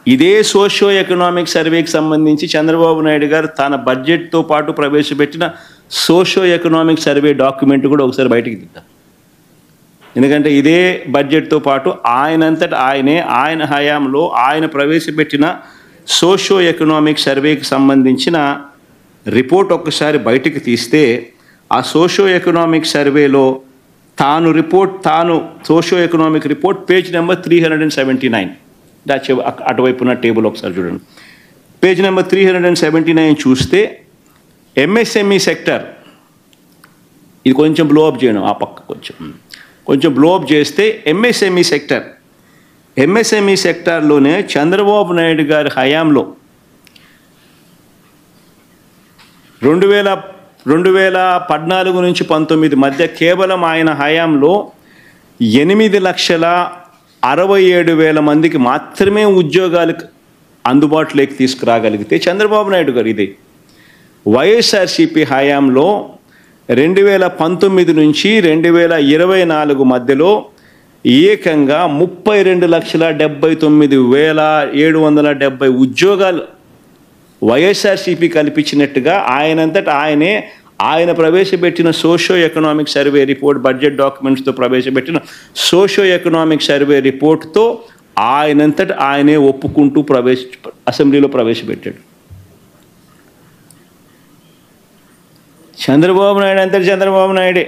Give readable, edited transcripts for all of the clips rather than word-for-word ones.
ఇదే socio economic సర్వేకి సంబంధించి చంద్రబాబు నాయుడు గారు తన బడ్జెట్తో పాటు ప్రవేశపెట్టిన సోషియో ఎకనామిక్ సర్వే డాక్యుమెంట్ కూడా ఒకసారి బయటికి తీద్దాం. ఎందుకంటే ఇదే బడ్జెట్తో పాటు ఆయన హయాంలో ఆయన ప్రవేశపెట్టిన సోషియో ఎకనామిక్ సర్వేకి సంబంధించిన రిపోర్ట్ ఒక్కసారి బయటికి తీస్తే ఆ సోషియో ఎకనామిక్ సర్వేలో తాను socio economic report page number 379 అటువైపున్న టేబుల్ ఒకసారి చూడండి. పేజ్ నెంబర్ 379 చూస్తే ఎంఎస్ఎంఈ సెక్టర్, ఇది కొంచెం బ్లోఅప్ చేయడం, ఆ పక్క కొంచెం బ్లోఅప్ చేస్తే ఎంఎస్ఎంఈ సెక్టార్లోనే చంద్రబాబు నాయుడు గారి హయాంలో 2014 నుంచి 19 మధ్య కేవలం ఆయన హయాంలో 8,67,000 మందికి మాత్రమే ఉద్యోగాలకు అందుబాటులోకి తీసుకురాగలిగితే చంద్రబాబు నాయుడు గారు ఇదే వైఎస్ఆర్సీపీ హయాంలో 2019 నుంచి 2024 మధ్యలో ఏకంగా 32,79,770 ఉద్యోగాలు వైఎస్ఆర్సీపీ కల్పించినట్టుగా ఆయన ప్రవేశపెట్టిన socio economic survey report, budget డాక్యుమెంట్స్తో ప్రవేశపెట్టిన సోషియో ఎకనామిక్ సర్వే రిపోర్ట్తో ఆయనే ఒప్పుకుంటూ అసెంబ్లీలో ప్రవేశపెట్టాడు. చంద్రబాబు నాయుడే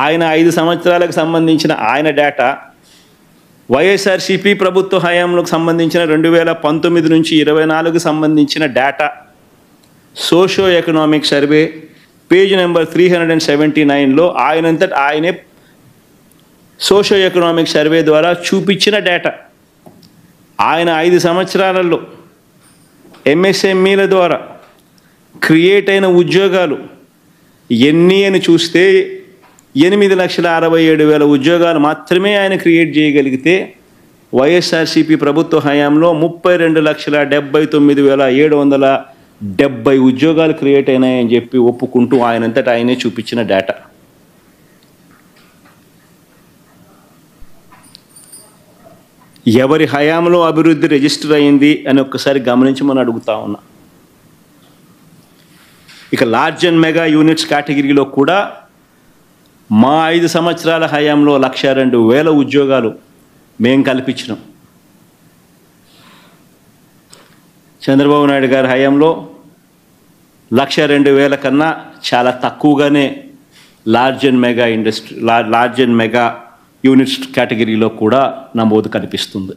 ఆయన 5 సంవత్సరాలకు సంబంధించిన ఆయన డేటా, వైఎస్ఆర్సీపీ ప్రభుత్వ హయాంలోకి సంబంధించిన 2019 నుంచి 2024 సంబంధించిన data, socio economic survey page number 379లో ఆయనే సోషియో ఎకనామిక్ సర్వే ద్వారా చూపించిన డేటా, ఆయన 5 సంవత్సరాలలో ఎంఎస్ఎంఈల ద్వారా క్రియేట్ అయిన ఉద్యోగాలు ఎన్ని అని చూస్తే 8,67,000 ఉద్యోగాలు మాత్రమే ఆయన క్రియేట్ చేయగలిగితే వైఎస్ఆర్సీపీ ప్రభుత్వ హయాంలో 32,79,770 ఉద్యోగాలు క్రియేట్ అయినాయని చెప్పి ఒప్పుకుంటూ ఆయనే చూపించిన డేటా. ఎవరి హయాంలో అభివృద్ధి రిజిస్టర్ అయింది అని ఒక్కసారి గమనించమని అడుగుతా ఉన్నా. ఇక లార్జ్ అండ్ మెగా యూనిట్స్ కేటగిరీలో కూడా మా 5 సంవత్సరాల హయాంలో 102,000 ఉద్యోగాలు మేము కల్పించినాం. చంద్రబాబు నాయుడు గారి హయాంలో 102,000 కన్నా చాలా తక్కువగానే లార్జ్ అండ్ మెగా యూనిట్స్ కేటగిరీలో కూడా నమోదు కనిపిస్తుంది.